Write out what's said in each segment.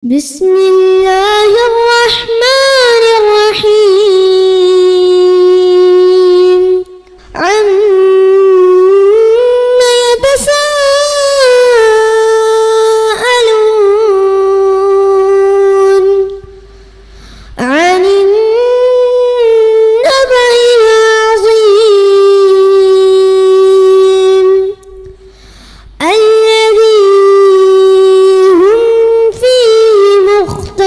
بسم الله الرحمن الرحيم عما يتساءلون عن النبأ العظيم الذي هم فيه مختلفون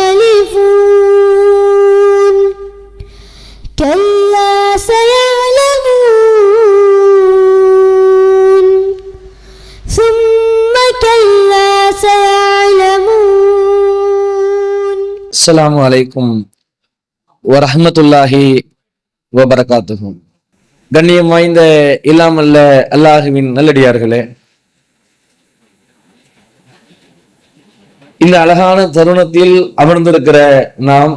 كلا سيعلمون ثم كلا سيعلمون. அஸ்ஸலாமு அலைக்கும் வரஹ்மத்துல்லாஹி வபரகாத்துஹு. கண்ணியம் வாய்ந்த இல்லாமல்ல அல்லாஹுவின் நல்லடியார்களே, இந்த அழகான தருணத்தில் அமர்ந்திருக்கிற நாம்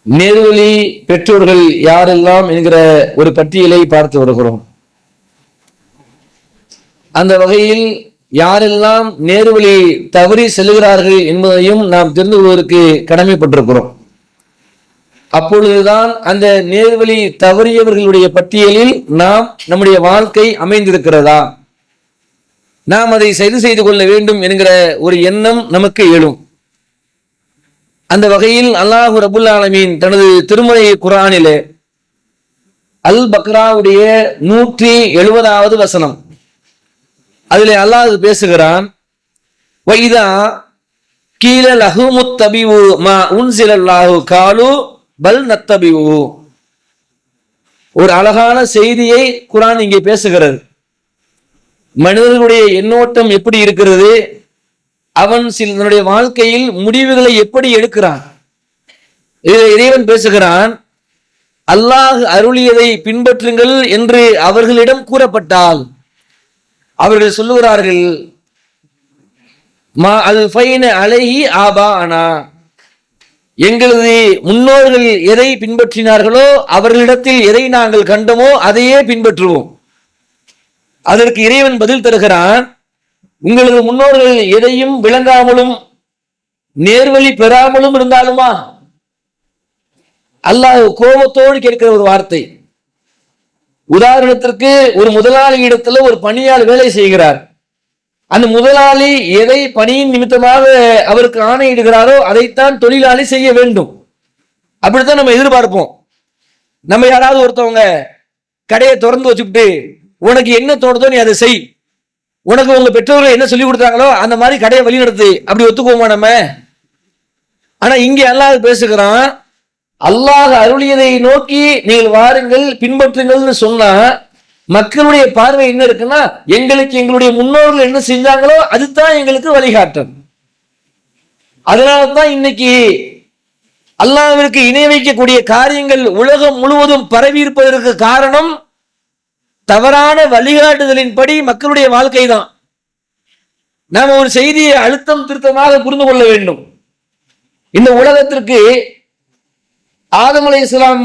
நேர்வழி பெற்றோர்கள் யாரெல்லாம் என்கிற ஒரு பட்டியலை பார்த்து வருகிறோம். அந்த வகையில் யாரெல்லாம் நேர்வழி தவறி செல்கிறார்கள் என்பதையும் நாம் தெரிந்து கொள்வதற்கு கடமைப்பட்டிருக்கிறோம். அப்பொழுதுதான் அந்த நேர்வழி தவறியவர்களுடைய பட்டியலில் நாம் நம்முடைய வாழ்க்கை அமைந்திருக்கிறதா, நாம் அதை சரி செய்து கொள்ள வேண்டும் என்கிற ஒரு எண்ணம் நமக்கு எழும். அந்த வகையில் அல்லாஹ் ரபுல் ஆலமீன் தனது திருமறை குர்ஆனிலே அல் பக்ராவுடைய 170வது வசனம், அதிலே அல்லாஹ் பேசுகிறான், வைதா கீல லஹுமுத்தபிஉ மா உன்சிலல்லாஹு காலு பல் நத்தபிஉ. ஒரு அழகான செய்தியை குர்ஆன் இங்கே பேசுகிறது. மனிதர்களுடைய எண்ணோட்டம் எப்படி இருக்கிறது, அவன் தன்னுடைய வாழ்க்கையில் முடிவுகளை எப்படி எடுக்கிறான், இறைவன் பேசுகிறான். அல்லாஹ் அருளியதை பின்பற்றுங்கள் என்று அவர்களிடம் கூறப்பட்டால் அவர்கள் சொல்லுகிறார்கள், மா அல் ஃபைன அலைஹி ஆபா அனா, எங்களது முன்னோர்கள் எதை பின்பற்றினார்களோ அவர்களிடத்தில் எதை நாங்கள் கண்டோமோ அதையே பின்பற்றுவோம். அதற்கு இறைவன் பதில் தருகிறான், உங்களது முன்னோர்கள் எதையும் விளங்காமலும் நேர்வழி பெறாமலும் இருந்தாலுமா? அல்லாஹ் கோபத்தோடு கேட்கிற ஒரு வார்த்தை. உதாரணத்திற்கு, ஒரு முதலாளி இடத்துல ஒரு பணியாளர் வேலை செய்கிறார். அந்த முதலாளி எதை பணியின் நிமித்தமாக அவருக்கு ஆணையிடுகிறாரோ அதைத்தான் தொழிலாளி செய்ய வேண்டும். அப்படித்தான் நம்ம எதிர்பார்ப்போம். நம்ம யாராவது ஒருத்தவங்க கடையை திறந்து வச்சுக்கிட்டு உனக்கு என்ன தோணுதோ நீ அதை செய், உனக்கு உங்க பெற்றோர்கள் என்ன சொல்லி கொடுத்தாங்களோ அந்த மாதிரி கடையை வழிநடத்து, அப்படி ஒத்துக்குவோமா நம்ம? ஆனா இங்கே அல்லாஹ் பேசுகிறான், அல்லாஹ் அருளியதை நோக்கி நீங்கள் வாருங்கள் பின்பற்றுங்கள்னு சொன்னா மக்களுடைய பார்வை என்ன இருக்குன்னா, எங்களுக்கு எங்களுடைய முன்னோர்கள் என்ன செஞ்சாங்களோ அதுதான் எங்களுக்கு வழிகாட்டும். அதனால்தான் இன்னைக்கு அல்லாஹ்விற்கு இணை வைக்கக்கூடிய காரியங்கள் உலகம் முழுவதும் பரவி இருப்பதற்கு காரணம் தவறான வழிகாட்டுதலின்படி மக்களுடைய வாழ்க்கை தான். நாம் ஒரு செய்தியை அழுத்தம் திருத்தமாக புரிந்து கொள்ள வேண்டும். இந்த உலகத்திற்கு ஆதம் அலைஹிஸ்ஸலாம்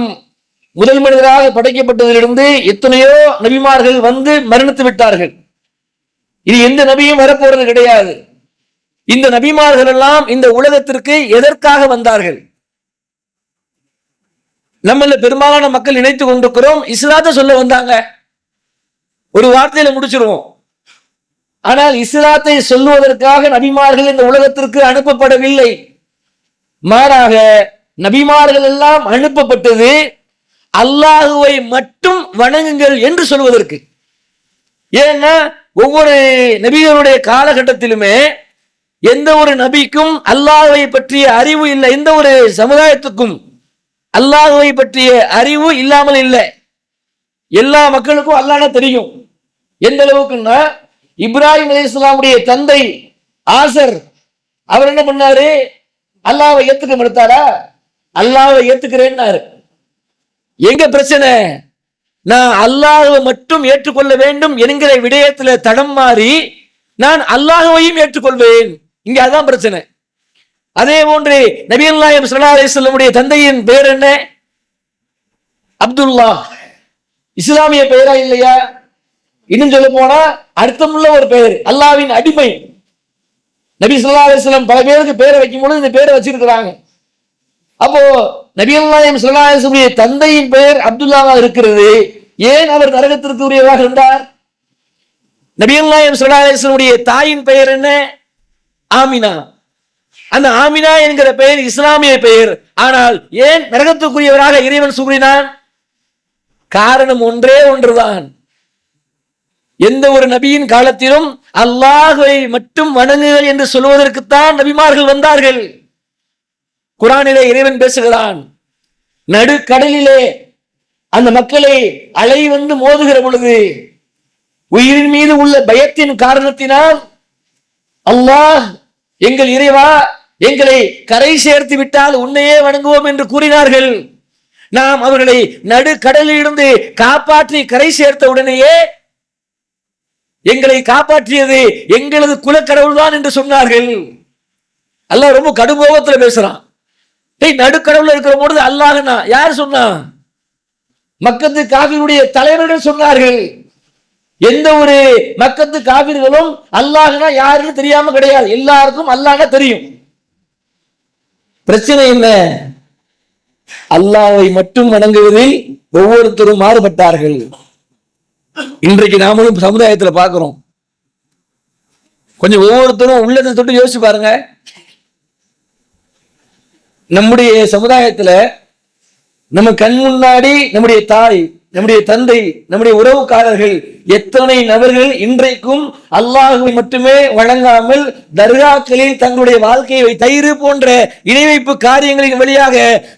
முதல் மனிதராக படைக்கப்பட்டதிலிருந்து எத்தனையோ நபிமார்கள் வந்து மரணித்து விட்டார்கள். இது எந்த நபியும் வரப்போறது கிடையாது. இந்த நபிமார்கள் எல்லாம் இந்த உலகத்திற்கு எதற்காக வந்தார்கள்? நம்மள பெரும்பாலான மக்கள் நினைத்து கொண்டிருக்கிறோம் இஸ்லாத்தை சொல்ல வந்தாங்க, ஒரு வார்த்தையில முடிச்சிருவோம். ஆனால் இஸ்லாத்தை சொல்லுவதற்காக நபிமார்கள் இந்த உலகத்திற்கு அனுப்பப்படவில்லை. மாறாக நபிமார்கள் எல்லாம் அனுப்பப்பட்டது அல்லாஹுவை மட்டும் வணங்குங்கள் என்று சொல்வதற்கு. ஏன்னா ஒவ்வொரு நபிகளுடைய காலகட்டத்திலுமே எந்த ஒரு நபிக்கும் அல்லாஹுவை பற்றிய அறிவு இல்லை, எந்த ஒரு சமுதாயத்துக்கும் அல்லாஹுவை பற்றிய அறிவு இல்லாமல் இல்லை. எல்லா மக்களுக்கும் அல்லாஹ்னா தெரியும். எந்த அளவுக்குன்னா, இப்ராஹிம் அலைஹிஸ்ஸலாமுடைய தந்தை ஆசர் அவர் என்ன பண்ணாரு? அல்லாஹ்வை ஏத்துக்க மறுத்தாரா? அல்லாஹ்வை ஏத்துக்கிறேன்னாரு. எங்க பிரச்சனை? நான் அல்லாஹ்வை மட்டும் ஏற்றுக்கொள்ள வேண்டும் என்கிற விடயத்துல தடம் மாறி நான் அல்லாஹ்வையும் ஏற்றுக்கொள்வேன். இங்க அதான் பிரச்சனை. அதே போன்று நபியல்லாஹ் ஸல்லல்லாஹு அலைஹி வஸல்லமுடைய தந்தையின் பெயர் என்ன? அப்துல்லாஹ். இஸ்லாமிய பெயரா இல்லையா? இன்னும் சொல்ல போனா அர்த்தமுள்ள ஒரு பெயர், அல்லாஹ்வின் அடிமை. நபி ஸல்லல்லாஹு அலைஹி வஸல்லம் பல பேருக்கு பேரை வைக்கும் பொழுது இந்த பேரை வச்சிருக்கிறாங்க. அப்போ நபிகள் நாயகம் ஸல்லல்லாஹு அலைஹி வஸல்லம் தந்தையின் பெயர் அப்துல்லாவா இருக்கிறது. ஏன் அவர் நரகத்திற்கு உரியவராக இருந்தார்? நபிகள் நாயகம் ஸல்லல்லாஹு அலைஹி வஸல்லம் தாயின் பெயர் என்ன? ஆமினா. அந்த ஆமினா என்கிற பெயர் இஸ்லாமிய பெயர். ஆனால் ஏன் நரகத்துக்குரியவராக இறைவன் கூறினான்? காரணம் ஒன்றே ஒன்றுதான். எந்த ஒரு நபியின் காலத்திலும் அல்லாஹ்வை மட்டும் வணங்குங்கள் என்று சொல்வதற்குத்தான் நபிமார்கள் வந்தார்கள். குர்ஆனிலே இறைவன் பேசுகிறான், நடுக்கடலிலே அந்த மக்களை அலை வந்து மோதுகிற பொழுது உயிரின் மீது உள்ள பயத்தின் காரணத்தினால் அல்லாஹ், எங்கள் இறைவா, எங்களை கரை சேர்த்து விட்டால் உன்னையே வணங்குவோம் என்று கூறினார்கள். நாம் அவர்களை நடுக்கடலிலிருந்து காப்பாற்றி கரை சேர்த்த உடனேயே எங்களை காப்பாற்றியது எங்களது குலக்கடவுள் தான் என்று சொன்னார்கள். அல்லாஹ் ரொம்ப கடுங்கோபத்தில் பேசுறான். நடுக்கடவுள் இருக்கிற பொழுது அல்லாஹ்னா யார் சொன்னா? மக்கத்து காபிருடைய தலைவர்கள் சொன்னார்கள். எந்த ஒரு மக்கத்து காபிர்களும் அல்லாஹ்னா யாருன்னு தெரியாம கிடையாது. எல்லாருக்கும் அல்லாஹ்னா தெரியும். பிரச்சனை என்ன? அல்லாஹ்வை மட்டும் வணங்குவதில் ஒவ்வொருத்தரும் மாறுபட்டார்கள். இன்றைக்கு நாமளும் சமுதாயத்துல பார்க்கிறோம். கொஞ்சம் ஒவ்வொருத்தரும் உள்ளதை தொட்டு யோசிச்சு பாருங்க. நம்முடைய சமுதாயத்துல நம்ம கண் முன்னாடி நம்முடைய தாய், நம்முடைய தந்தை, நம்முடைய உறவுக்காரர்கள் எத்தனை நபர்கள் இன்றைக்கும் அல்லாஹ்வை மட்டுமே வழங்காமல் தர்காக்களில் தங்களுடைய வாழ்க்கையை தயிர் போன்ற இணை வைப்பு காரியங்களின் வழியாக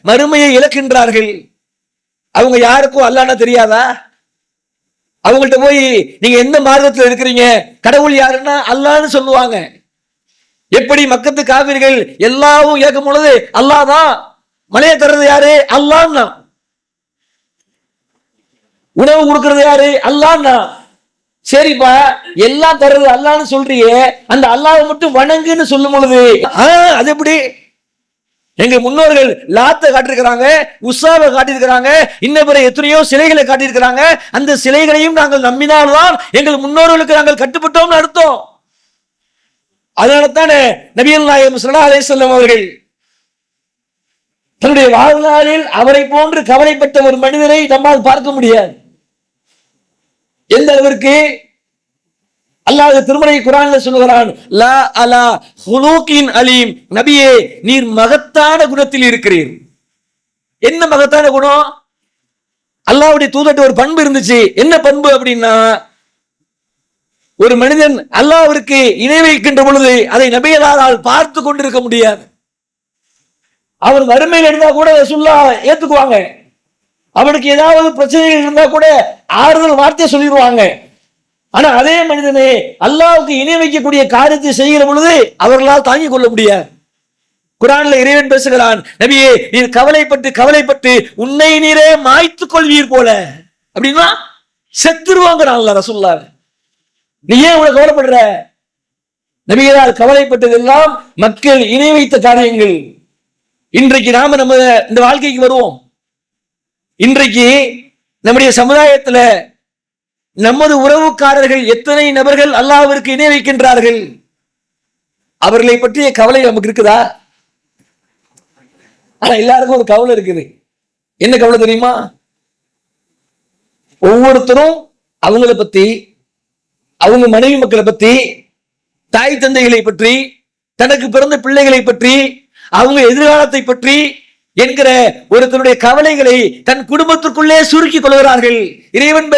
மறுமையை இழக்கின்றார்கள். அவங்க யாருக்கும் அல்லாஹ்னா தெரியாதா? அவங்கள்ட்ட போய் நீங்க எந்த மார்க்கத்தில் இருக்கிறீங்க, கடவுள் யாருன்னா அல்லாஹ்னு சொல்லுவாங்க. எப்படி மக்கத்து காவிர்கள் எல்லாவும் கேட்கும் பொழுது அல்லாஹ் தான், மழையை தர்றது யாரு? அல்லாஹ்னா. உணவு கொடுக்கிறது யாரு? அல்லாஹ்னா. சரிப்பா, எல்லாம் தர்றது அல்லாஹ்னு சொல்றியே, அந்த அல்லாஹ்வை மட்டும் வணங்குன்னு சொல்லும் பொழுது அது எப்படி? எங்க முன்னோர்கள் லாத்தை காட்டியிருக்கிறாங்க, உஸாவை காட்டியிருக்கிறாங்க, இன்ன பிற எத்தனையோ சிலைகளை காட்டியிருக்கிறாங்க. அந்த சிலைகளையும் நாங்கள் நம்பினால்தான் எங்கள் முன்னோர்களுக்கு நாங்கள் கட்டுப்பட்டோம்னு அர்த்தம். அதனால தானே நபிகள் நாயகம் ஸல்லல்லாஹு அலைஹி வஸல்லம் அவர்கள் தன்னுடைய வாழ்நாளில் அவரை போன்று கவலைப்பட்ட ஒரு மனிதரை நம்மால் பார்க்க முடியாது. எந்த அளவிற்கு? அல்லாஹ் திருமறை குர்ஆன்ல சொல்கிறான், லா அலா ஹுலூகின் அலீம், நபியே நீர் மகத்தான குணத்தில் இருக்கிறீர். என்ன மகத்தான குணம்? அல்லாஹ்வுடைய தூதர்ட்ட ஒரு பண்பு இருந்துச்சு. என்ன பண்பு அப்படின்னா, ஒரு மனிதன் அல்லாஹ்விற்கு இணை வைக்கின்ற பொழுது அதை நபிகளால் பார்த்து கொண்டிருக்க முடியாது. அவர் வறுமையில் இருந்தா கூட ரசூலுல்லாஹ் ஏத்துக்குவாங்க. அவனுக்கு ஏதாவது பிரச்சனைகள் இருந்தா கூட ஆறுதல் வார்த்தை சொல்லிடுவாங்க. ஆனா அதே மனிதனே அல்லாஹ்வுக்கு இணை வைக்கக்கூடிய காரியத்தை செய்கிற பொழுது அவர்களால் தாங்கிக் கொள்ள முடியாது. குர்ஆன்ல இறைவன் பேசுகிறான், நபியே நீர் கவலைப்பட்டு கவலைப்பட்டு உன்னை நீரே மாய்த்துக் கொள்வீர் போல. அப்படின்னா செத்துருவாங்கிறான் அல்லாஹ் ரசூலுல்லாஹ். நீ ஏன் இவ்வளவு கவலைப்படுற? நபிகளால் கவலைப்பட்டதெல்லாம் மக்கள் இணை வைத்த காரியங்கள். இன்றைக்கு நாம நம்ம இந்த வாழ்க்கைக்கு வருவோம். இன்றைக்கு நம்முடைய சமுதாயத்துல நமது உறவுக்காரர்கள் எத்தனை நபர்கள் அல்லாஹ்விற்கு இணை வைக்கின்றார்கள்? அவர்களை பற்றிய கவலை நமக்கு இருக்குதா? ஆனா எல்லாருக்கும் ஒரு கவலை இருக்குது. என்ன கவலை தெரியுமா? ஒவ்வொருத்தரும் அவங்கள பத்தி, அவங்க மனைவி மக்களை பத்தி, தாய் தந்தைகளை பற்றி, தனக்கு பிறந்த பிள்ளைகளை பற்றி, அவங்க எதிர்காலத்தை பற்றி என்கிற ஒருத்தருடைய கவலைகளை தன் குடும்பத்திற்குள்ளே சுருக்கிக் கொள்கிறார்கள். இறைவன்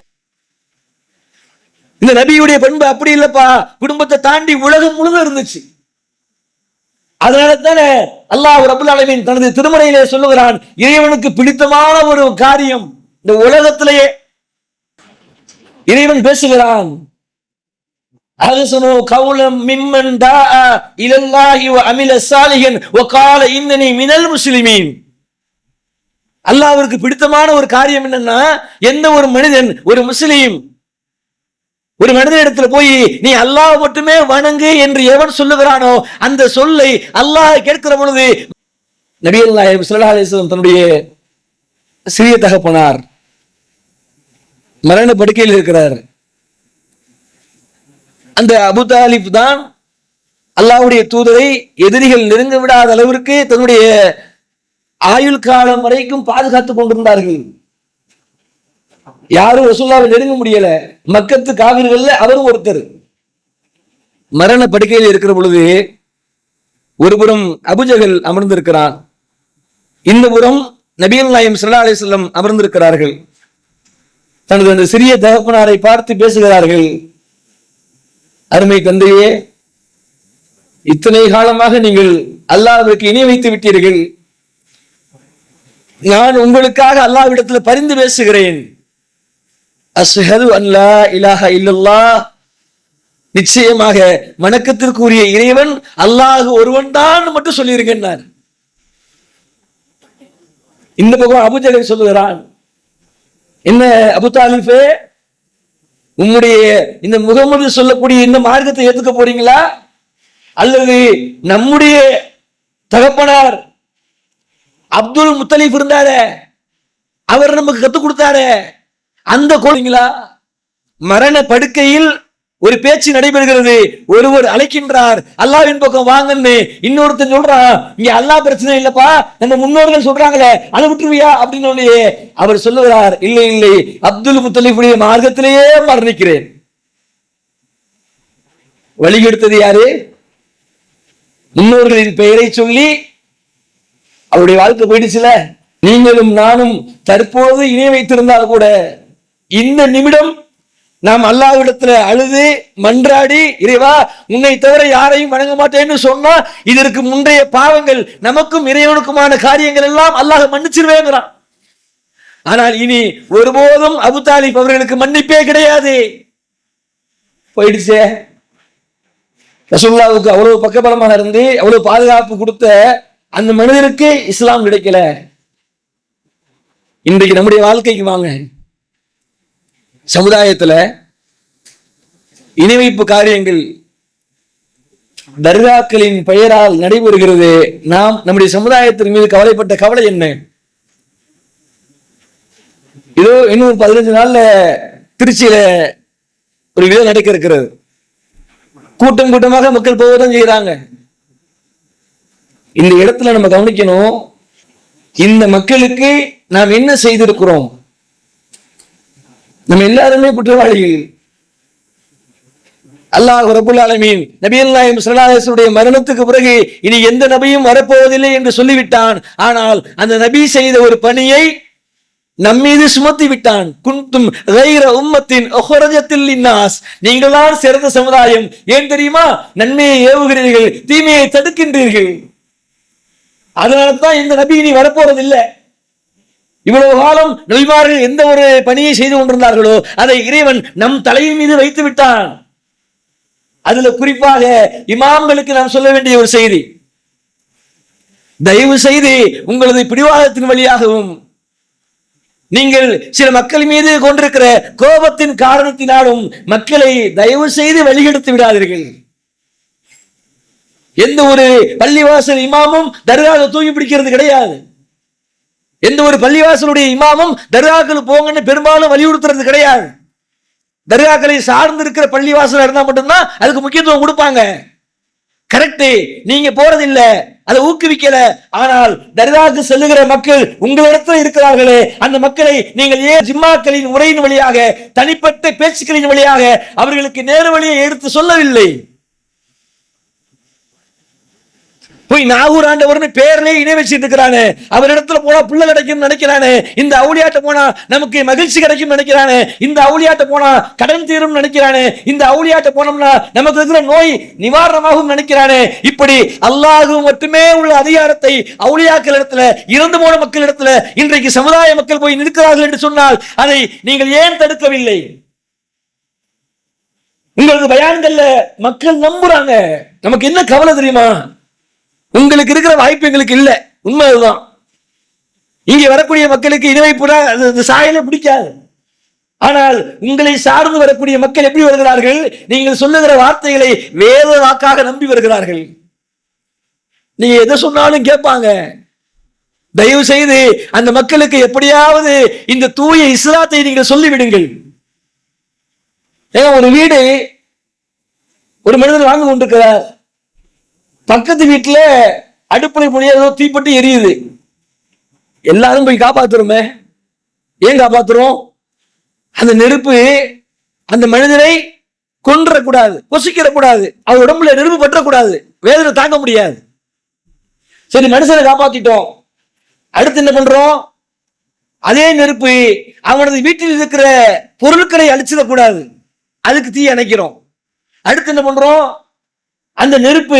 இந்த நபியுடைய பண்பு அப்படி இல்லப்பா, குடும்பத்தை தாண்டி உலகம் முழுவதும் இருந்துச்சு. அதனால தானே அல்லாஹ் ரப்பல் ஆலமீன் தனது திருமறையிலே சொல்லுகிறான், இறைவனுக்கு பிடித்தமான ஒரு காரியம் இந்த உலகத்திலேயே இறைவன் பேசுகிறான். அஹ்ஸனு கௌலம் மிம்மன் தாஅ இலல்லாஹி வ அமில ஸாலிஹன் வ கால இன்னனி மினல் முஸ்லிமீன். அல்லாஹ்விற்கு பிடித்தமான ஒரு காரியம் என்னன்னா, எந்த ஒரு மனிதன், ஒரு முஸ்லிம் ஒரு மனிதனிடத்துல போய் நீ அல்லாஹ் மட்டுமே வணங்கு என்று எவன் சொல்லுகிறானோ அந்த சொல்லை அல்லாஹ் கேட்கிற பொழுது, நபிகள் நாயகம் ஸல்லல்லாஹு அலைஹி வஸல்லம் தன்னுடைய சிறிய தகப்பனார் மரண படுக்கையில் இருக்கிறார். அந்த அபு தாலிப் தான் அல்லாஹ்வுடைய தூதரை எதிரிகள் நெருங்க விடாத அளவிற்கு தன்னுடைய ஆயுள் காலம் வரைக்கும் பாதுகாத்துக் கொண்டிருந்தார்கள். யாரும் ரசூலுல்லாஹ்வை நெருங்க முடியல. மக்கத்து காவிர்கள்ல அவரும் ஒருத்தர். மரண படுக்கையில் இருக்கிற பொழுது ஒருபுறம் அபூஜஹல் அமர்ந்திருக்கிறான், இந்த புறம் நபிகள் நாயகம் ஸல்லல்லாஹு அலைஹி வஸல்லம் அமர்ந்திருக்கிறார்கள். தனது அந்த சிறிய தகப்பனாரை பார்த்து பேசுகிறார்கள். அருமை தந்தையே, இத்தனை காலமாக நீங்கள் அல்லாஹ்விற்கு இணை வைத்து விட்டீர்கள். நான் உங்களுக்காக அல்லாஹ்விடத்தில் பரிந்து பேசுகிறேன். அஷ்ஹது அல்லா இலாஹ இல்லல்லாஹ், நிச்சயமாக வணக்கத்திற்குரிய இறைவன் அல்லாஹ் ஒருவன் தான் மட்டும் சொல்லியிருக்கின்றார். இந்த பக்கம் அபூஜஹல் சொல்லுகிறான், என்ன அபூ தாலிபே, உம்முடைய இந்த முகமது சொல்லக்கூடிய இந்த மார்க்கத்தை ஏத்துக்க போறீங்களா, அல்லது நம்முடைய தகப்பனார் அப்துல் முத்தலிப் இருந்தாரே, அவர் நமக்கு கத்துக் கொடுத்தாரே, அந்த கோழிங்களா? மரண படுக்கையில் ஒரு பேச்சு நடைபெறுகிறது. ஒருவர் அழைக்கின்றார், அல்லாஹ்வின் பக்கம் வாங்கன்னு. இன்னொருத்தன் சொல்றான், இங்க அல்லாஹ் பிரச்சனை இல்லப்பா, நம்ம முன்னோர்கள் சொல்றாங்களே, அதை விட்டுருவியா அப்படின்னு. அவர் சொல்லுகிறார், இல்லை இல்லை, அப்துல் முத்தலிஃபுடைய மார்க்கத்திலேயே மரணிக்கிறேன். வழிகெடுத்தது யாரு? முன்னோர்களின் பெயரை சொல்லி அவருடைய வாழ்க்கை போயிடுச்சுல. நீங்களும் நானும் தற்போது இணை வைத்திருந்தால் கூட இந்த நிமிடம் நாம் அல்லாஹ்விடத்துல அழுது மன்றாடி, இறைவா உன்னை தவிர யாரையும் வணங்க மாட்டேன்னு சொன்னா இதற்கு முந்தைய பாவங்கள், நமக்கும் இறைவனுக்குமான காரியங்கள் எல்லாம் அல்லாஹ் மன்னிச்சிருவேங்கிறான். ஆனால் இனி ஒருபோதும் அபூ தாலிப் அவர்களுக்கு மன்னிப்பே கிடையாது. போயிடுச்சே. ரசூலுல்லாஹ்வுக்கு அவ்வளவு பக்கபலமாக இருந்து அவ்வளவு பாதுகாப்பு கொடுத்த அந்த மனிதருக்கு இஸ்லாம் கிடைக்கல. இன்றைக்கு நம்முடைய வாழ்க்கைக்கு வாங்க. சமுதாயத்துல இணை வைப்பு காரியங்கள் தர்காக்களின் பெயரால் நடைபெறுகிறது. நாம் நம்முடைய சமுதாயத்தின் மீது கவலைப்பட்ட கவலை என்ன? இதோ இன்னும் 15 நாள்ல திருச்சியில ஒரு விழா நடக்க இருக்கிறது. கூட்டம் கூட்டமாக மக்கள் போவதும் செய்யறாங்க. இந்த இடத்துல நம்ம கவனிக்கணும், இந்த மக்களுக்கு நாம் என்ன செய்திருக்கிறோம்? நம்ம எல்லாருமே குற்றவாளிகள். அல்லாஹ் ரப்பல் ஆலமீன் நபிகள் நாயகம் ஸல்லல்லாஹு அலைஹி வஸல்லம் மரணத்துக்கு பிறகு இனி எந்த நபியும் வரப்போவதில்லை என்று சொல்லிவிட்டான். ஆனால் அந்த நபி செய்த ஒரு பணியை நம்மீது சுமத்தி விட்டான். குன்தும் கைர உம்மத்தின் உஹ்ரஜத்தில் லின்னாஸ், நீங்கள்தான் சிறந்த சமுதாயம். ஏன் தெரியுமா? நன்மையை ஏவுகிறீர்கள், தீமையை தடுக்கின்றீர்கள். அதனால தான் இந்த நபி இனி வரப்போறது இல்லை. இவ்வளவு காலம் நபிமார்கள் எந்த ஒரு பணியை செய்து கொண்டிருந்தார்களோ அதை இறைவன் நம் தலையின் மீது வைத்து விட்டான். அதுல குறிப்பாக இமாம்களுக்கு நாம் சொல்ல வேண்டிய ஒரு செய்தி, தயவு செய்து உங்களது பிடிவாதத்தின் வழியாகவும் நீங்கள் சில மக்கள் மீது கொண்டிருக்கிற கோபத்தின் காரணத்தினாலும் மக்களை தயவு செய்து வழிகெடுத்து விடாதீர்கள். எந்த ஒரு பள்ளிவாசல் இமாமும் தர்காவை தூக்கி பிடிக்கிறது கிடையாது. எந்த ஒரு பள்ளிவாசலுடைய இமாமும் தர்காக்கள் போங்கன்னு பெரும்பாலும் வலியுறுத்துறது கிடையாது. தர்காக்களை சார்ந்து இருக்கிற பள்ளிவாசல் இருந்தா மட்டும்தான் அதுக்கு முக்கியத்துவம் கொடுப்பாங்க. கரெக்ட், நீங்க போறது இல்ல, அதை ஊக்குவிக்கல. ஆனால் தர்காவுக்கு செல்லுகிற மக்கள் உங்களிடத்தில் இருக்கிறார்களே, அந்த மக்களை நீங்கள் ஏன் ஜிம்மாக்களின் உரையின் வழியாக, தனிப்பட்ட பேச்சுக்களின் வழியாக அவர்களுக்கு நேரு வழியை எடுத்து சொல்லவில்லை? போய் நாகூர் ஆண்டவர்னு பேர்லயே இணை வச்சிட்டு இருக்கிறானே, அவரிடத்துல போனா புள்ள கிடைக்கும் நினைக்கிறானே, இந்த அவுளியாட்ட போனா நமக்கு மகிழ்ச்சி கிடைக்கும் நினைக்கிறானே, இந்த அவுளியாட்ட போனா கடன் தீரும் நினைக்கிறானே, இந்த அவுளியாட்ட போனோம்னா நமக்கு இருக்கிற நோய் நிவாரணமாகும் நினைக்கிறானே. இப்படி அல்லாஹ் மட்டுமே உள்ள அதிகாரத்தை அவுளியாக்கள் இடத்துல, இறந்து போன மக்கள் இடத்துல இன்றைக்கு சமுதாய மக்கள் போய் நிற்கிறார்கள் என்று சொன்னால் அதை நீங்கள் ஏன் தடுக்கவில்லை? உங்களுக்கு பயான்கள்ல மக்கள் நம்புறாங்க. நமக்கு என்ன கவலை தெரியுமா? உங்களுக்கு இருக்கிற வாய்ப்பு எங்களுக்கு இல்ல. உண்மை அதுதான். இங்கே வரக்கூடிய மக்களுக்கு இணை வைப்புனா சாயலே பிடிக்காது. ஆனால் உங்களை சார்ந்து வரக்கூடிய மக்கள் எப்படி வருகிறார்கள்? நீங்கள் சொல்லுகிற வார்த்தைகளை வேத வாக்காக நம்பி வருகிறார்கள். நீங்க எதை சொன்னாலும் கேட்பாங்க. தயவு செய்து அந்த மக்களுக்கு எப்படியாவது இந்த தூய இஸ்லாத்தை நீங்கள் சொல்லிவிடுங்கள். ஏன்னா ஒரு வீடு ஒரு மனிதர் வாங்கி கொண்டிருக்கிறார். பக்கத்து வீட்டுல அடுப்படை முடிய ஏதோ தீப்பட்டு எரியுது. எல்லாரும் போய் காப்பாத்துறோமே. ஏன் காப்பாத்துறோம்? அந்த நெருப்பு அந்த மனிதனை கொன்றக்கூடாது, கொசிக்கிறக்கூடாது, அவர் உடம்புல நெருப்பு பற்றக்கூடாது, வேதனை தாங்க முடியாது. சரி, மனுஷனை காப்பாத்திட்டோம். அடுத்து என்ன பண்றோம்? அதே நெருப்பு அவனது வீட்டில் இருக்கிற பொருட்களை அழிச்சிடக்கூடாது, அதுக்கு தீ அணைக்கிறோம். அடுத்து என்ன பண்றோம்? அந்த நெருப்பு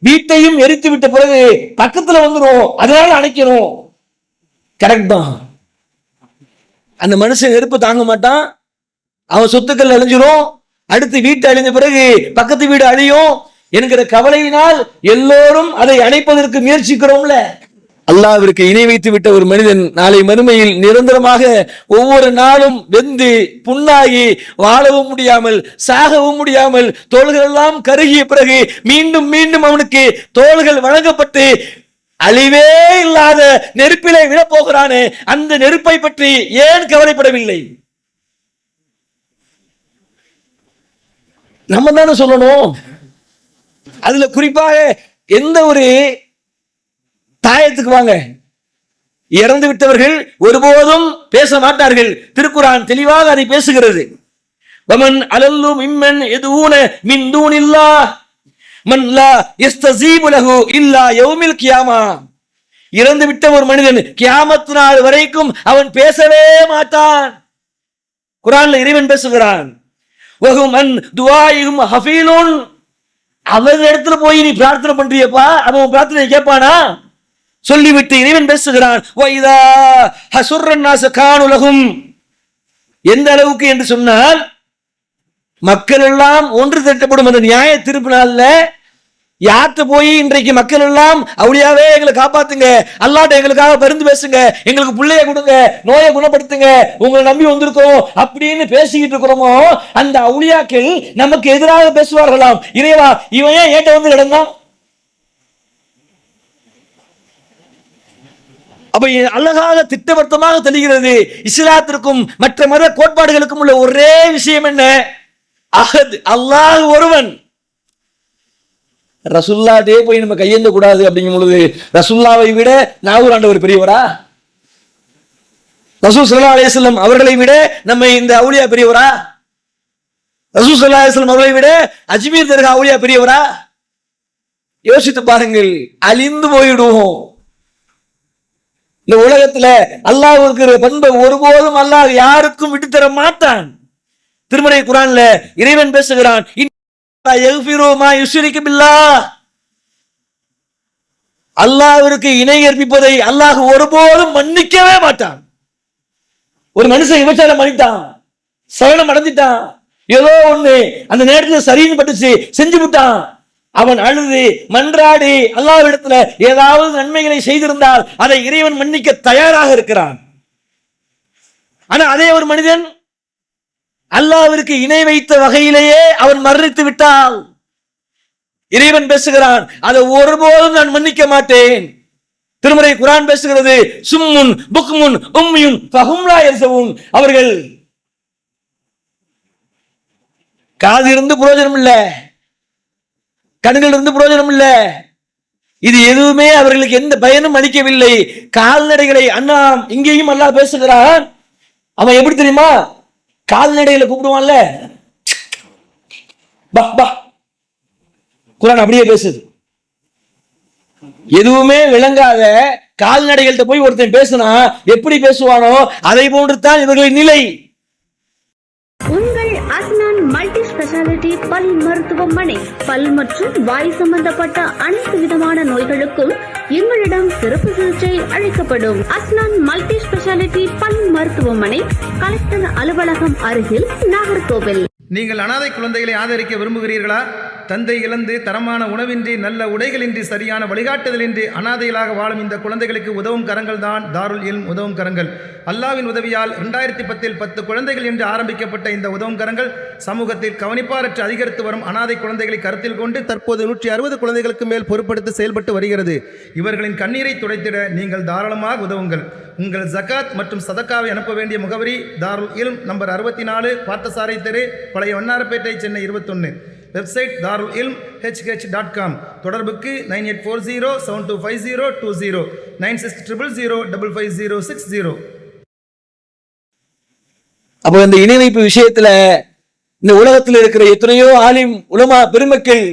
வீட்டையும் எரித்து விட்ட பிறகு பக்கத்துல வந்துடும், அதனால அணைக்கிறோம். கரெக்ட் தான். அந்த மனுஷன் நெருப்பு தாங்க மாட்டான், அவன் சொத்துக்கள் அழிஞ்சிரும், அடுத்து வீட்டு அழிஞ்ச பிறகு பக்கத்து வீடு அழியும் என்கிற கவலையினால் எல்லோரும் அதை அணைப்பதற்கு முயற்சிக்கிறோம்ல. அல்லாஹ்விற்கு இணை வைத்து விட்ட ஒரு மனிதன் நாளை மறுமையில் நிரந்தரமாக ஒவ்வொரு நாளும் வெந்து புண்ணாகி வாழவும் முடியாமல் சாகவும் முடியாமல் தோள்கள் எல்லாம் கருகிய பிறகு மீண்டும் மீண்டும் அவனுக்கு தோள்கள் வழங்கப்பட்டு அழிவே இல்லாத நெருப்பிலே விழப்போகிறானே, அந்த நெருப்பை பற்றி ஏன் கவலைப்படவில்லை? நம்ம தானே சொல்லணும். அதுல குறிப்பாக எந்த ஒரு தாயத்துக்கு வாங்க, இறந்து விட்டவர்கள் ஒருபோதும் பேச மாட்டார்கள். திருக்குரான் தெளிவாக அதை பேசுகிறது. வமன் அலல்லு மிம்மன் யதுஊன மின் தூனில்லாஹ் மன் லா யஸ்தஸீபு லஹு இல்லா யௌமில் கியாமா. இறந்து விட்ட ஒரு மனிதன் கியாமத் நாள் வரைக்கும் அவன் பேசவே மாட்டான். குர்ஆன்ல இறைவன் பேசுகிறான். வஹும் அன் துஆஇஹும் ஹஃபீலுன். அவன் இடத்துல போய் நீ பிரார்த்தனை பண்றியப்பா, அவன் பிரார்த்தனை கேட்பானா? சொல்லிவிட்டு இறைவன் பேசுகிறான். வைதா ஹஸுர்ரன் நாஸ கானு லஹும். எந்த அளவுக்கு என்று சொன்னால், மக்கள் எல்லாம் ஒன்று திரட்டப்படும் அந்த நியாய தீர்ப்பு நாள்ல யார்கிட்ட போய் இன்றைக்கு மக்கள் எல்லாம் அவுளியாவே எங்களை காப்பாத்துங்க, அல்லாஹ்ட்ட எங்களுக்காக பரிந்து பேசுங்க, எங்களுக்கு பிள்ளைய கொடுங்க, நோயை குணப்படுத்துங்க, உங்களை நம்பி வந்திருக்கோம் அப்படின்னு பேசிக்கிட்டு இருக்கிறோமோ, அந்த அவுளியாக்கள் நமக்கு எதிராக பேசுவார்களாம். இறைவா, இவன் ஏன் ஏட்ட வந்து கிடந்தான்? அப்ப அழகாக திட்டவட்டமாக தெரிகிறது. இஸ்லாத்திற்கும் மற்ற மத கோட்பாடுகளுக்கும் உள்ள ஒரே விஷயம் என்ன? அஹத், அல்லாஹ் ஒருவன். ரசூலுல்லாஹ்வே போய் நம்ம கையேந்த கூடாது அப்படிங்கும் பொழுது ரசூலுல்லாஹ்வை விட நாகூர் ஆண்டவர் பெரியவரா? ரசூல் ஸல்லல்லாஹு அலைஹி வஸல்லம் அவர்களை விட நம்ம இந்த அவுலியா பெரியவரா? ரசூல் ஸல்லல்லாஹு அலைஹி வஸல்லம் அவர்களை விட அஜ்மீர் தர்கா அவுலியா பெரியவரா? யோசித்து பாருங்கள், அழிந்து போயிடுவோம். இந்த உலகத்துல அல்லாஹ் இருக்கிற பண்பை ஒருபோதும் அல்லாஹ் யாருக்கும் விட்டு தர மாட்டான். திருமறை குர்ஆன்ல இறைவன் பேசுகிறான். அல்லாஹ்விற்கு இணை கற்பிப்பதை அல்லாஹ் ஒருபோதும் மன்னிக்கவே மாட்டான். ஒரு மனுஷன் விபச்சாரம் பண்ணிட்டான், சவனம் அடைஞ்சிட்டான், ஏதோ ஒண்ணு அந்த நேரத்தில் சரின்னு பட்டுச்சு, செஞ்சு விட்டான். அவன் அழுது மன்றாடி அல்லாஹ்விடத்துல ஏதாவது நன்மைகளை செய்திருந்தால் அதை இறைவன் மன்னிக்க தயாராக இருக்கிறான். ஆனா அதே ஒரு மனிதன் அல்லாஹ்விற்கு இணை வைத்த வகையிலேயே அவன் மரணித்து விட்டால் இறைவன் பேசுகிறான், அதை ஒருபோதும் நான் மன்னிக்க மாட்டேன். திருமறை குர்ஆன் பேசுகிறது. சும்முன் புக்முன் உம்மியுன் ஃபஹும் லா யர்ஸவுன். அவர்கள் காது இருந்து பிரயோஜனம் இல்ல, கண்கள் இருந்து பிரயோஜனம் இல்ல, இது எதுவுமே அவர்களுக்கு எந்த பயனும் அளிக்கவில்லை. கால்நடைகளை அண்ணாம் இங்கேயும் அல்லாஹ் பேசுகிறான். அவன் எப்படி தெரியுமா? கால்நடைகளை கூப்பிடுவான்ல, பா பா. குர்ஆன் அப்படியே பேசுது. எதுவுமே விளங்காத கால்நடைகள்கிட்ட போய் ஒருத்தன் பேசினா எப்படி பேசுவானோ அதை போன்று தான் இவர்களின் நிலை. உங்கள் அஸ்னான் மல்டி ஸ்பெஷாலிட்டி பல் மருத்துவமனை. பல் மற்றும் வாய் சம்பந்தப்பட்ட அனைத்து விதமான நோய்களுக்கும் எங்களிடம் சிறப்பு சிகிச்சை அளிக்கப்படும். அஸ்னான் மல்டி ஸ்பெஷாலிட்டி பல் மருத்துவமனை, கலெக்டர் அலுவலகம் அருகில், நாகர்கோவில். நீங்கள் அனாதை குழந்தைகளை ஆதரிக்க விரும்புகிறீர்களா? தந்தை இழந்து தரமான உணவின்றி நல்ல உடைகளின்றி சரியான வழிகாட்டுதலின்றி அனாதைகளாக வாழும் இந்த குழந்தைகளுக்கு உதவும் கரங்கள் தான் தாருல் இல்ம் உதவும் கரங்கள். அல்லாஹ்வின் உதவியால் 2010 10 குழந்தைகள் என்று ஆரம்பிக்கப்பட்ட இந்த உதவும் கரங்கள் சமூகத்தில் கவனிப்பாரற்று அதிகரித்து வரும் அனாதை குழந்தைகளை கருத்தில் கொண்டு தற்போது 160 குழந்தைகளுக்கு மேல் பொறுப்படுத்தி செயல்பட்டு வருகிறது. இவர்களின் கண்ணீரை துடைத்திட நீங்கள் தாராளமாக உதவுங்கள். உங்கள் ஜகாத் மற்றும் சதக்காவை அனுப்ப வேண்டிய முகவரி தாருல் இல்ம், நம்பர் 64, பார்த்தசாரை தெரு, பழைய வண்ணாரப்பேட்டை, சென்னை 21. Website darulilmhh.com. தொடர்புக்கு 9840725020 9600055060. அப்போ இந்த இணைப்பு விஷயத்துல இந்த உலகத்தில் இருக்கிற எத்தனையோ ஆலிம் உலமா பெருமக்கள்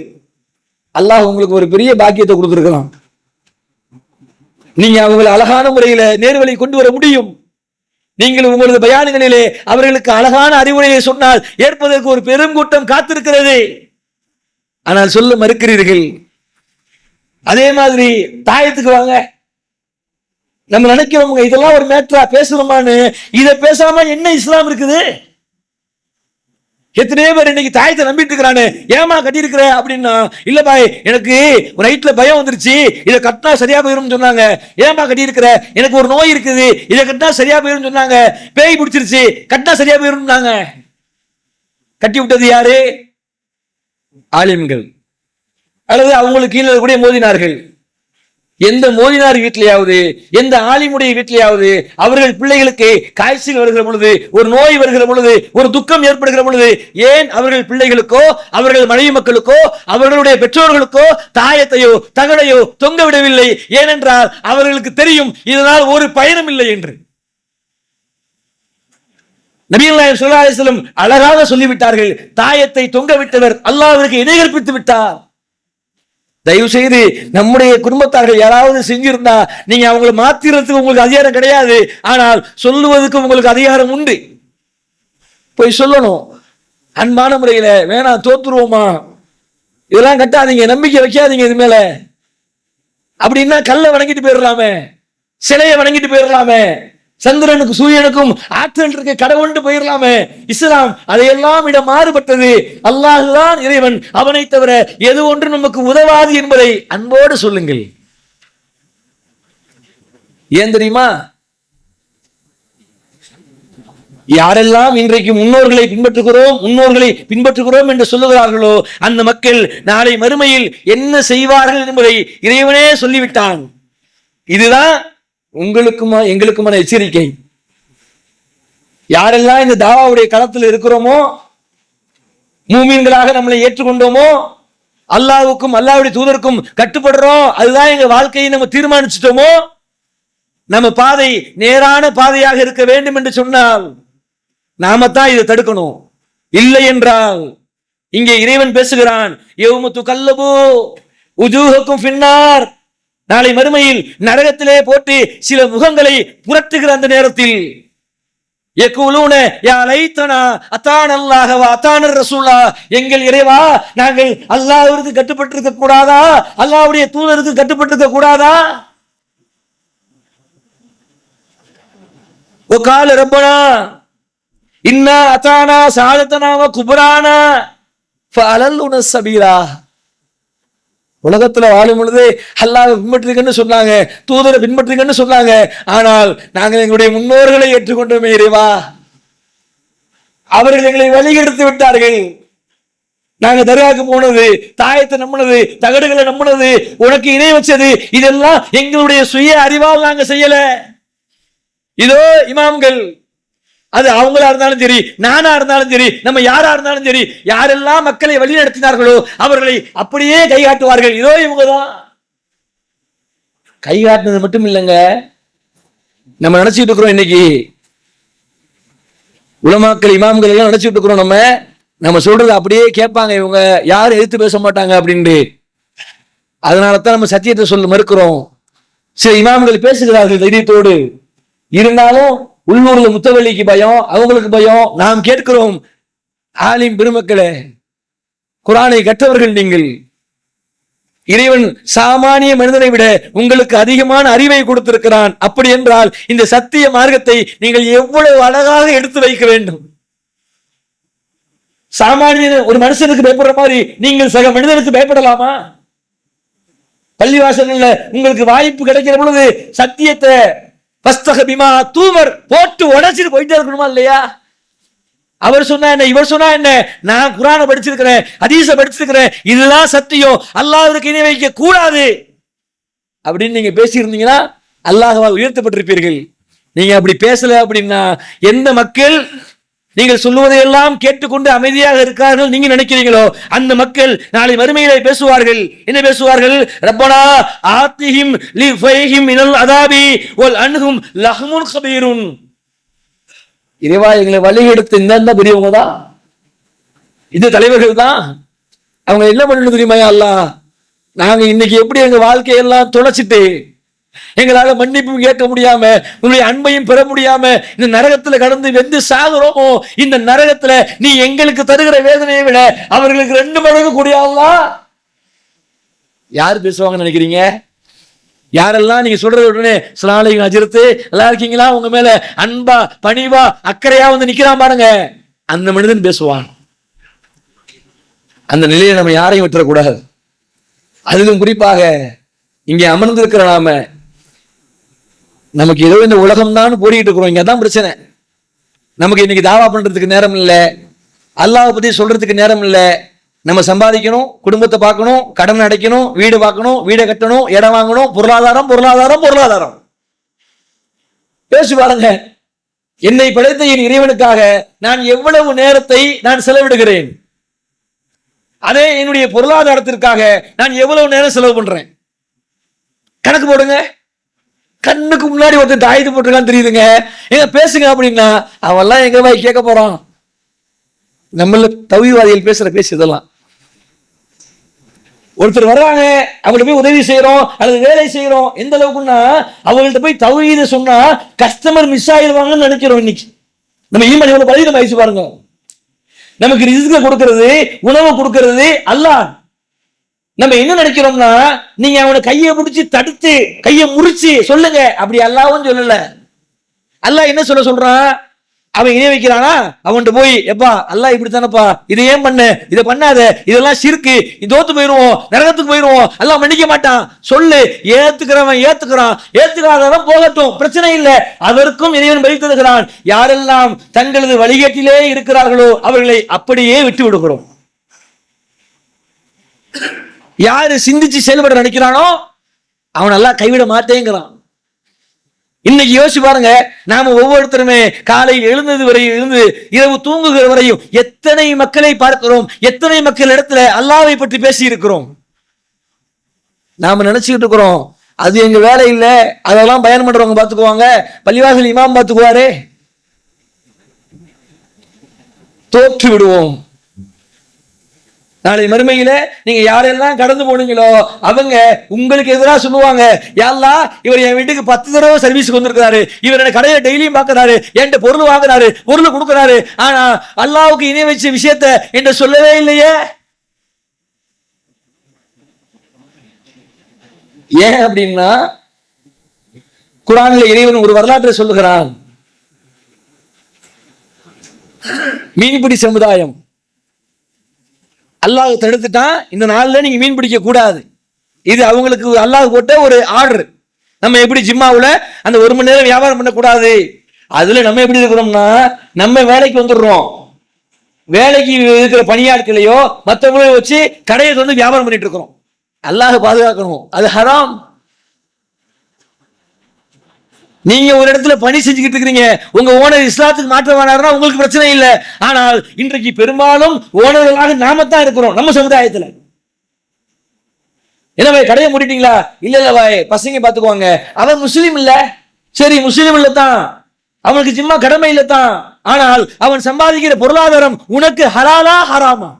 அல்லாஹ் உங்களுக்கு ஒரு பெரிய பாக்கியத்தை கொடுத்திருக்கலாம். நீங்க அவங்களை அழகான முறையில நேர்வழி கொண்டு வர முடியும். நீங்கள் உங்களது பயான்களிலே அவர்களுக்கு அழகான அறிவுரையை சொன்னால் ஏற்பதற்கு ஒரு பெரும் கூட்டம் காத்திருக்கிறது. ஆனால் சொல்ல மறுக்கிறீர்கள். அதே மாதிரி தாயத்துக்கு வாங்க. நம்ம நினைக்கிறோம் இதெல்லாம் ஒரு மேட்டரா பேசணுமான்னு. இதை பேசாம என்ன இஸ்லாம் இருக்குது? எத்தனையோ பேர் இன்னைக்கு தாயத்தை நம்பிட்டு இருக்கிறானே, ஏமா கட்டி இருக்கிற அப்படின்னா, இல்ல பாய் எனக்கு நைட்ல பயம் வந்துருச்சு, இதை கட்டினா சரியா போயிரும் சொன்னாங்க. ஏமா கட்டி இருக்கிற? எனக்கு ஒரு நோய் இருக்குது, இதை கட்டினா சரியா போயிரும் சொன்னாங்க. பேய் பிடிச்சிருச்சு, கட்டினா சரியா போயிரும். கட்டி விட்டது யாரு? ஆலிம்கள் அல்லது அவங்களுக்கு கீழே கூட மோதினார்கள். எந்த மோதினார் வீட்டிலேயாவது, எந்த ஆலிமுடைய வீட்டிலேயாவது அவர்கள் பிள்ளைகளுக்கு காய்ச்சல் வருகிற பொழுது, ஒரு நோய் வருகிற பொழுது, ஒரு துக்கம் ஏற்படுகிற பொழுது, ஏன் அவர்கள் பிள்ளைகளுக்கோ அவர்கள் மனைவி மக்களுக்கோ அவர்களுடைய பெற்றோர்களுக்கோ தாயத்தையோ தகடையோ தொங்க விடவில்லை? ஏனென்றால் அவர்களுக்கு தெரியும் இதனால் ஒரு பயனும் இல்லை என்று. நபிகள் நாயகம் ஸல்லல்லாஹு அலைஹி வஸல்லம் அழகாக சொல்லிவிட்டார்கள், தாயத்தை தொங்க விட்டவர் அல்லாஹ்விற்கு இணை கற்பித்து விட்டார். தயவு செய்து நம்முடைய குடும்பத்தார்கள் யாராவது செஞ்சிருந்தா நீங்க அவங்களை மாத்திரத்துக்கு உங்களுக்கு அதிகாரம் கிடையாது, ஆனால் சொல்லுவதற்கு உங்களுக்கு அதிகாரம் உண்டு. போய் சொல்லணும் அன்பான முறையில, வேணாம் தோத்துருவோமா, இதெல்லாம் கட்டாதீங்க, நம்பிக்கை வைக்காதீங்க இது மேல அப்படின்னா கல்லை வணங்கிட்டு போயிடலாமே, சிலையை வணங்கிட்டு போயிடலாமே, சந்திரனுக்கு சூரியனுக்கும் ஆற்றல் இருக்க கடவுள்னு போயிடலாமே. இஸ்லாம் அதையெல்லாம் விட மாறுபட்டது. அல்லாஹுதான் இறைவன், அவனை தவிர எது ஒன்று நமக்கு உதவாது என்பதை அன்போடு சொல்லுங்கள். ஏன் தெரியுமா? யாரெல்லாம் இன்றைக்கு முன்னோர்களை பின்பற்றுகிறோம் என்று சொல்லுகிறார்களோ அந்த மக்கள் நாளை மறுமையில் என்ன செய்வார்கள் என்பதை இறைவனே சொல்லிவிட்டான். இதுதான் உங்களுக்குமா எங்களுக்குமான எச்சரிக்கை. யாரெல்லாம் இந்த தாவாவுடைய களத்தில் இருக்கிறோமோ, மூமின்களாக நம்மளை ஏற்றுக்கொண்டோமோ, அல்லாஹ்வுக்கும் அல்லாஹ்வுடைய தூதருக்கும் கட்டுப்படுறோம், அதுதான் எங்க வாழ்க்கையை நம்ம தீர்மானிச்சிட்டோமோ, நம்ம பாதை நேரான பாதையாக இருக்க வேண்டும் என்று சொன்னால் நாம தான் இதை தடுக்கணும். இல்லை என்றால் இங்கே இறைவன் பேசுகிறான், யௌம துகல்லபு உஜூஹுக்கும் ஃபின்னார், நாளை மறுமையில் நரகத்திலே போட்டு சில முகங்களை புரட்டுகிற அந்த நேரத்தில் யகூலூன யா லைத்தனா அதான அல்லாஹ் வ அதான ரசூலா, எங்கள் இறைவா நாங்கள் அல்லாஹ்விற்கு கட்டுப்பட்டிருக்க கூடாதா, அல்லாஹ்வுடைய தூதருக்கு கட்டுப்பட்டிருக்க கூடாதா? வகால ரப்பனா இன்னா அதானா சாதத்தனா வ குப்ரானா ஃபஅலல்லுன சபீலா. உலகத்துல வாழும் பொழுது அல்லாஹ்வை பின்பற்றுங்கன்னு சொன்னாங்க, தூதரை பின்பற்றுங்கன்னு சொன்னாங்க, ஆனால் நாங்கள் எங்களுடைய முன்னோர்களை ஏற்றுக்கொண்டோமே இறைவா, அவர்கள் எங்களை வழிகெடுத்து விட்டார்கள். நாங்க தர்காவுக்கு போனது, தாயத்தை நம்பினது, தகடுகளை நம்பினது, உனக்கு இணை வச்சது, இதெல்லாம் எங்களுடைய சுய அறிவால் நாங்க செய்யல. இதோ இமாம்கள், அது அவங்களா இருந்தாலும் சரி, நானா இருந்தாலும் சரி, நம்ம யாரா இருந்தாலும் சரி, யாரெல்லாம் மக்களை வழி நடத்தினார்களோ அவர்களை அப்படியே கைகாட்டுவார்கள். இதோ இவங்கதான். கைகாட்டினது மட்டும் இல்லைங்க, நம்ம நினைச்சிட்டு இருக்கிறோம் இன்னைக்கு உலமாக்கள் இமாம்கள் எல்லாம் நினைச்சிட்டு இருக்கிறோம், நம்ம சொல்றது அப்படியே கேட்பாங்க, இவங்க யாரும் எதிர்த்து பேச மாட்டாங்க அப்படின்ட்டு. அதனாலதான் நம்ம சத்தியத்தை சொல்ல மறுக்கிறோம். சில இமாம்கள் பேசுகிறார்கள் தைரியத்தோடு, இருந்தாலும் உள்ளூர்ல முத்தவள்ளிக்கு பயம், அவங்களுக்கு பயம். நாம் கேட்கிறோம், ஆலிம் பெருமக்களே, குர்ஆனை கற்றவர்கள் நீங்கள், இறைவன் சாமானிய மனிதனை விட உங்களுக்கு அதிகமான அறிவை கொடுத்திருக்கிறான். அப்படி என்றால் இந்த சத்திய மார்க்கத்தை நீங்கள் எவ்வளவு அழகாக எடுத்து வைக்க வேண்டும். சாமானிய ஒரு மனுஷனுக்கு பயப்படுற மாதிரி நீங்கள் சக மனிதனுக்கு பயப்படலாமா? பள்ளிவாசல்ல உங்களுக்கு வாய்ப்பு கிடைக்கிற பொழுது சத்தியத்தை தூமர் போட்டு உடைச்சிட்டு போயிட்டே இருக்கணுமா இல்லையா? அவர் சொன்னா என்ன, இவர் சொன்னா என்ன, நான் குர்ஆனை படிச்சிருக்கிறேன், ஹதீஸை படிச்சிருக்கிறேன், இதுதான் சத்தியம், அல்லாஹ்விற்கு இணை வைக்க கூடாது அப்படின்னு நீங்க பேசியிருந்தீங்கன்னா அல்லாஹ்வால் உயர்த்தப்பட்டிருப்பீர்கள். நீங்க அப்படி பேசல அப்படின்னா எந்த மக்கள் நீங்கள் சொல்லுவதையெல்லாம் கேட்டுக்கொண்டு அமைதியாக இருக்கிறார்கள் நீங்க நினைக்கிறீங்களோ, அந்த மக்கள் நாளை மறுமையிலே பேசுவார்கள். என்ன பேசுவார்கள்? ரப்பனா ஆத்திஹிம் லிஃபைஹிம் மினல் அதாபி வல் அன்ஹும் லஹ்முன் கபீருன். இறைவா, எங்களை வழி எடுத்து இந்த பெரியவங்க தான், இந்த தலைவர்கள் தான், அவங்க என்ன பண்ணணும் தெரியுமா அல்லாஹ்? நாங்க இன்னைக்கு எப்படி எங்க வாழ்க்கையெல்லாம் தொலைச்சிட்டு எங்களால மன்னிப்பு கேட்க முடியாம, உன்னுடைய அன்பையும் பெற முடியாம இந்த நரகத்துல கடந்து வெந்து சாகுறோமோ, இந்த நரகத்துல நீ எங்களுக்கு தருகிற வேதனையை விட அவர்களுக்கு 2 மடங்கு கூடியவங்களா? யார் பேசுவாங்கன்னு நினைக்கிறீங்க? யாரெல்லாம் நீங்க சொல்றது உடனே ஸ்லாலை அஜிரத்து நல்லா இருக்கீங்களா, உங்க மேல அன்பா பணிவா அக்கறையா வந்து நிக்கிறான் பாருங்க, அந்த மனிதன் பேசுவான். அந்த நிலையை நம்ம யாரையும் விட்டுறக்கூடாது. அதிலும் குறிப்பாக இங்கே அமர்ந்திருக்கிற நமக்கு ஏதோ இந்த உலகம் தான் போடிக்கிட்டு இருக்கிறோம். இங்க தான் பிரச்சனை. நமக்கு இன்னைக்கு தாவா பண்றதுக்கு நேரம் இல்லை, அல்லாஹ் பத்தி சொல்றதுக்கு நேரம் இல்லை. நம்ம சம்பாதிக்கணும், குடும்பத்தை பார்க்கணும், கடன் அடைக்கணும், வீடு பார்க்கணும், வீடை கட்டணும், இடம் வாங்கணும், பொருளாதாரம் பொருளாதாரம் பொருளாதாரம். பேசி பாருங்க, என்னை படைத்த என் இறைவனுக்காக நான் எவ்வளவு நேரத்தை நான் செலவிடுகிறேன், அதே என்னுடைய பொருளாதாரத்திற்காக நான் எவ்வளவு நேரம் செலவு பண்றேன், கணக்கு போடுங்க. கண்ணுக்கு முன்னாடி ஒருத்தர் தாயத்து போட்டிருக்கான்னு தெரியுதுங்க, எங்க பேசுங்க அப்படின்னா அவெல்லாம் எங்க போய் கேட்க போறான்? நம்மள தௌஹீத்வாதிகள் பேசுற பேசு இதெல்லாம். ஒருத்தர் வர்றாங்க, அவங்கள்ட்ட போய் உதவி செய்யறோம் அல்லது வேலை செய்யறோம், எந்த அளவுக்குன்னா அவங்கள்ட்ட போய் தௌஹீத சொன்னா கஸ்டமர் மிஸ் ஆயிடுவாங்கன்னு நினைக்கிறோம். இன்னைக்கு நம்ம ஈமான் எவ்வளவு பலவீனம் ஆயிடுச்சு பாருங்க. நமக்கு ரிஸ்க் கொடுக்கிறது, உணவு கொடுக்கிறது அல்லாஹ். நம்ம என்ன நினைக்கிறோம்னா, நீங்க அவனை கையை பிடிச்சி தடுத்து கையை முறிச்சு சொல்லுங்க, அப்படி அல்லாஹ்வும் சொல்லல. அல்லாஹ் என்ன சொல்றான்? அவன் இணை வைக்கிறானா, அவன்கிட்ட போய் எப்பா அல்லாஹ் இப்படித்தானப்பா, இதை ஏன் பண்ண, இதை பண்ணாத, இதெல்லாம் சிறுக்கு, தோத்து போயிருவோம், நரகத்துக்கு போயிருவோம், அல்லாஹ் மன்னிக்க மாட்டான் சொல்லு. ஏத்துக்கிறவன் ஏத்துக்கிறான், ஏத்துக்காதவன் போகட்டும், பிரச்சனை இல்லை. அதற்கும் இறைவன் பதில் தருகிறான். யாரெல்லாம் தங்களது வழிகேட்டிலே இருக்கிறார்களோ அவர்களை அப்படியே விட்டு விடுகிறோம். யாரு சிந்திச்சு செயல்பட நினைக்கிறானோ அவன் எல்லாம் கைவிட மாட்டேங்கிறான். இன்னைக்கு யோசிச்சு பாருங்க, நாம ஒவ்வொருத்தருமே காலை எழுந்தது வரை இருந்து இரவு தூங்குகிற வரையும் எத்தனை மக்களை பார்க்கிறோம், எத்தனை மக்கள் இடத்துல அல்லாஹ்வை பற்றி பேசி இருக்கிறோம். நாம நினைச்சுக்கிட்டு இருக்கிறோம் அது எங்க வேலை இல்லை, அதெல்லாம் பயன் பண்றவங்க பாத்துக்குவாங்க, பள்ளிவாசல் இமாம் பாத்துக்குவாரு, தோற்று விடுவோம். நாளை மறுமையில நீங்க யாரெல்லாம் கடந்து போனீங்களோ அவங்க உங்களுக்கு எதிராக சொல்லுவாங்க, யா அல்லாஹ் இவர் என் வீட்டுக்கு 10 தடவை சர்வீஸுக்கு வந்திருக்கிறாரு, இவர் என்ன கடையில டெய்லியும் பார்க்கிறாரு, என்கிட்ட பொருள் வாங்குறாரு, பொருள் கொடுக்கிறாரு, ஆனா அல்லாஹ்வுக்கு இணை வச்ச விஷயத்த என்கிட்ட சொல்லவே இல்லையே. ஏன் அப்படின்னா, குர்ஆன்ல இறைவன் ஒரு வரலாற்றை சொல்லுகிறான். மீன்பிடி சமுதாயம் அல்லாஹ் தடுத்துட்டான், இந்த நாள்ல நீங்க மீன் பிடிக்க கூடாது. இது அவங்களுக்கு அல்லாஹ் போட்ட ஒரு ஆர்டர். நம்ம எப்படி ஜிம்மாவுல அந்த 1 மணி நேரம் வியாபாரம் பண்ணக்கூடாது, அதுல நம்ம எப்படி இருக்கிறோம்னா, நம்ம வேலைக்கு வந்துடுறோம், வேலைக்கு இருக்கிற பணியாட்களையோ மற்றவங்களையோ வச்சு கடையை வந்து வியாபாரம் பண்ணிட்டு இருக்கிறோம். அல்லாஹ் பாதுகாக்கணும், அது ஹராம். நீங்க ஒரு இடத்துல பணி செஞ்சுக்கிட்டு இருக்கிறீங்க, உங்க ஓனர் இஸ்லாத்துக்கு மாற்றமானாருன்னா உங்களுக்கு பிரச்சனை இல்லை. ஆனால் இன்றைக்கு பெரும்பாலும் ஓனர்களாக நாம தான் இருக்கிறோம் நம்ம சமுதாயத்துல. என்ன பாய் கடையை மூடிட்டீங்களா? இல்ல இல்ல பாய் பசங்க பாத்துக்குவாங்க. அவன் முஸ்லீம் இல்ல, சரி முஸ்லீம் இல்லத்தான், அவனுக்கு ஜிம்மா கடமை இல்லத்தான், ஆனால் அவன் சம்பாதிக்கிற பொருளாதாரம் உனக்கு ஹலாலா ஹராமா?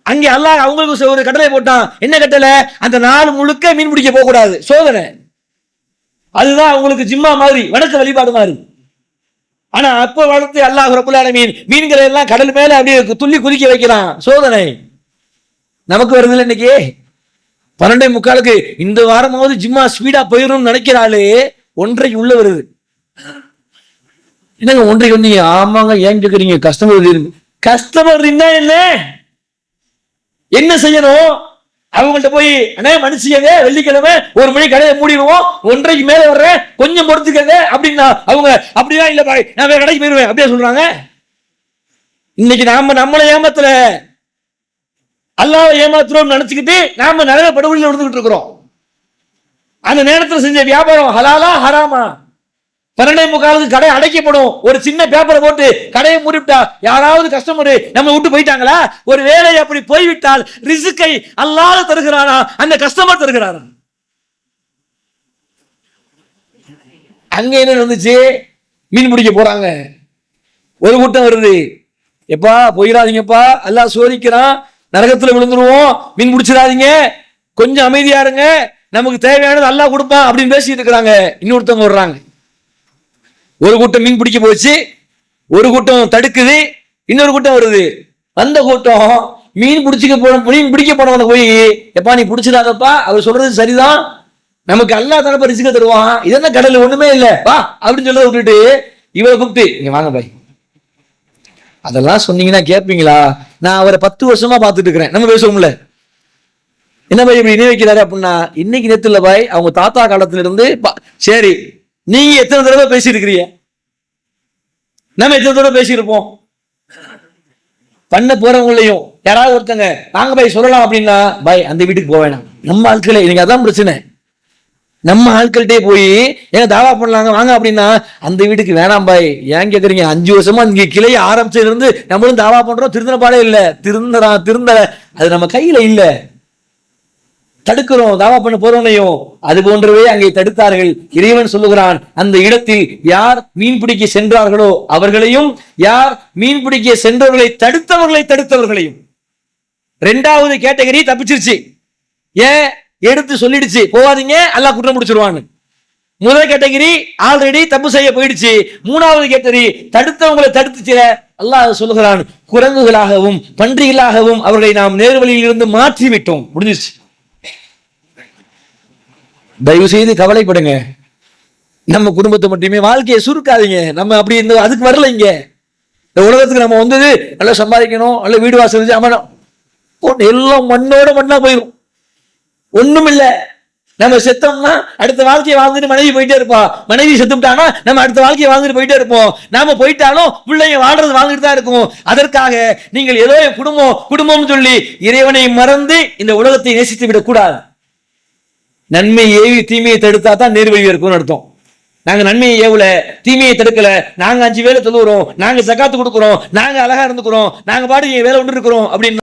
அங்கே அல்லாஹ் அவங்களுக்கு ஒரு கட்டளை போட்டான். என்ன கட்டளை? அந்த நாள் முழுக்க மீன் பிடிக்க போக கூடாது, சோதனை. அதுதான் அவங்களுக்கு ஜிம்மா மாதிரி, வணக்க வழிபாடு மாதிரி. ஆனா அப்ப வளர்த்து அல்லாஹ் ரப்பல் ஆலமீன் மீன்களை எல்லாம் கடல் மேல அப்படியே துள்ளி குதிக்க வைக்கிறான், சோதனை. நமக்கு வருது இல்லை இன்னைக்கு 12:45 இந்த வாரமாவது ஜிம்மா ஸ்பீடா போயிடும் நினைக்கிறாளே, 1:30 உள்ள வருது. என்னங்க 1:30 வந்தீங்க? ஆமாங்க, ஏன் கேக்குறீங்க? கஸ்டமர் இருந்தா என்ன செய்யணும்? அவங்கள்ட்ட போய் அண்ணே மனுஷங்க வெள்ளிக்கிழமை 1 மணி கடையை மூடிடுவோம், 1:30 மேல வர்றேன், கொஞ்சம் பொறுத்துக்கங்க அப்படின்னா அவங்க அப்படியா இல்ல பாய் நான் வேற கடைக்கு போயிருவேன் அப்படியே சொல்றாங்க. இன்னைக்கு நாம நம்மளை ஏமாத்தல, அல்லாஹ்வை ஏமாத்துறோம் நினைச்சுக்கிட்டு நாம நரக படுகொலியில் விழுந்துகிட்டு இருக்கிறோம். அந்த நேரத்தில் செஞ்ச வியாபாரம் ஹலாலா ஹராமா? 12:45 கடை அடைக்கப்படும். ஒரு சின்ன பேப்பரை போட்டு கடையை மூடிவிட்டா யாராவது கஸ்டமர் நம்ம விட்டு போயிட்டாங்களா? ஒரு வேலை அப்படி போய்விட்டால் ரிஸ்கை அல்லாஹ் தருகிறானா, அந்த கஸ்டமர் தருகிறானா? அங்க என்ன நடந்துச்சு? மீன் பிடிக்க போறாங்க. ஒரு கூட்டம் வருது, எப்பா போயிடாதீங்கப்பா, அல்லாஹ் சோதிக்கிறான், நரகத்துல விழுந்துருவோம், மீன் பிடிச்சிடாதீங்க, கொஞ்சம் அமைதியா இருங்க, நமக்கு தேவையானது அல்லாஹ் கொடுப்பான் அப்படின்னு பேசிட்டு இருக்கிறாங்க. இன்னொருத்தவங்க வர்றாங்க. ஒரு கூட்டம் மீன் பிடிக்க போச்சு, ஒரு கூட்டம் தடுக்குது, இன்னொரு கூட்டம் வருது. அந்த கூட்டம் மீன் பிடிக்க போனவன போய், எப்பா நீ பிடிச்சிடாதப்பா, அவர் சொல்றது சரிதான், நமக்கு அல்லாஹ் தரப்ப ரிஸ்க தருவான், இதென்ன கடல் ஒண்ணுமே இல்ல வா அப்படின்னு சொல்ல விட்டுட்டு இவரை கூப்பிட்டு, இங்க வாங்க பாய், அதெல்லாம் சொன்னீங்கன்னா கேட்பீங்களா? நான் அவரை 10 வருஷமா பார்த்துட்டு இருக்கிறேன், நம்ம பேசுவோம்ல, என்ன பாய் இப்படி இணை வைக்கிறாரு அப்படின்னா, இன்னைக்கு நேத்து இல்ல பாய், அவங்க தாத்தா காலத்துல இருந்து. சரி, நீங்க எத்தனை தடவை பேசியிருக்கிறீங்க? நம்ம எத்தனை தடவை பேசியிருப்போம்? பண்ண போறவங்களையும் யாராவது ஒருத்தங்க வாங்க பாய் சொல்லலாம் அப்படின்னா, பாய் அந்த வீட்டுக்கு போக வேணாம், நம்ம ஆட்களே, எனக்கு அதான் பிரச்சனை, நம்ம ஆட்கள்கிட்டே போய் ஏங்க தாவா பண்ணலாங்க வாங்க அப்படின்னா, அந்த வீட்டுக்கு வேணாம் பாய். ஏன் கேக்குறீங்க? 5 வருஷமா இங்க கிளைய ஆரம்பிச்சதுல இருந்து நம்மளும் தாவா பண்றோம், திருந்தின பாடே இல்ல, திருந்தல, அது நம்ம கையில இல்ல, தடுக்கிறோம் தாவா பண்ண போறவனையும். அது போன்றவே அங்கே தடுத்தார்கள். இறைவன் சொல்லுகிறான், அந்த இடத்தில் யார் மீன் பிடிக்க சென்றார்களோ அவர்களையும், யார் மீன் பிடிக்க சென்றவர்களை தடுத்தவர்களையும். 2வது கேட்டகரி தப்பிச்சிருச்சு. ஏன்? எடுத்து சொல்லிடுச்சு போவாதீங்க, அல்லாஹ் குற்றம் முடிச்சிருவான்னு. முதல் கேட்டகரி ஆல்ரெடி தப்பு செய்ய போயிடுச்சு. 3வது கேட்டகரி தடுத்தவங்களை தடுத்துச்சு. அல்லாஹ் சொல்லுகிறான், குரங்குகளாகவும் பன்றிகளாகவும் அவர்களை நாம் நேர்வழியில் இருந்து மாற்றி விட்டோம், முடிஞ்சிருச்சு. தயவு செய்து கவலைப்படுங்க, நம்ம குடும்பத்தை மட்டுமே, வாழ்க்கையை சுருக்காதீங்க. நம்ம அப்படி அதுக்கு வரல. இங்க இந்த உலகத்துக்கு நம்ம வந்தது நல்லா சம்பாதிக்கணும், நல்ல வீடு வாசல் அமனம், எல்லாம் மண்ணோட மண்ணா போயிடும், ஒண்ணும் இல்ல. நம்ம செத்தோம்னா அடுத்த வாழ்க்கையை வாழ்ந்துட்டு மனைவி போயிட்டே இருப்பா, மனைவி செத்துட்டானா நம்ம அடுத்த வாழ்க்கையை வாழ்ந்துட்டு போயிட்டே இருப்போம், நாம போயிட்டாலும் பிள்ளைங்க வாழ்றது வாழ்ந்துட்டு தான் இருக்கும். அதற்காக நீங்கள் ஏதோ குடும்பம் சொல்லி இறைவனை மறந்து இந்த உலகத்தை நேசித்து விடக் கூடாது. நன்மை ஏவி தீமையை தடுத்தா தான் நேர்வழி இருக்கும்னு அர்த்தம். நாங்க நன்மையை ஏவல, தீமையை தடுக்கல, நாங்க 5 வேளை தொழுகிறோம், நாங்க ஜகாத்து கொடுக்கிறோம், நாங்க அழகா இருந்துக்கிறோம், நாங்க பாட்டு வேலை ஒன்று இருக்கிறோம் அப்படின்னு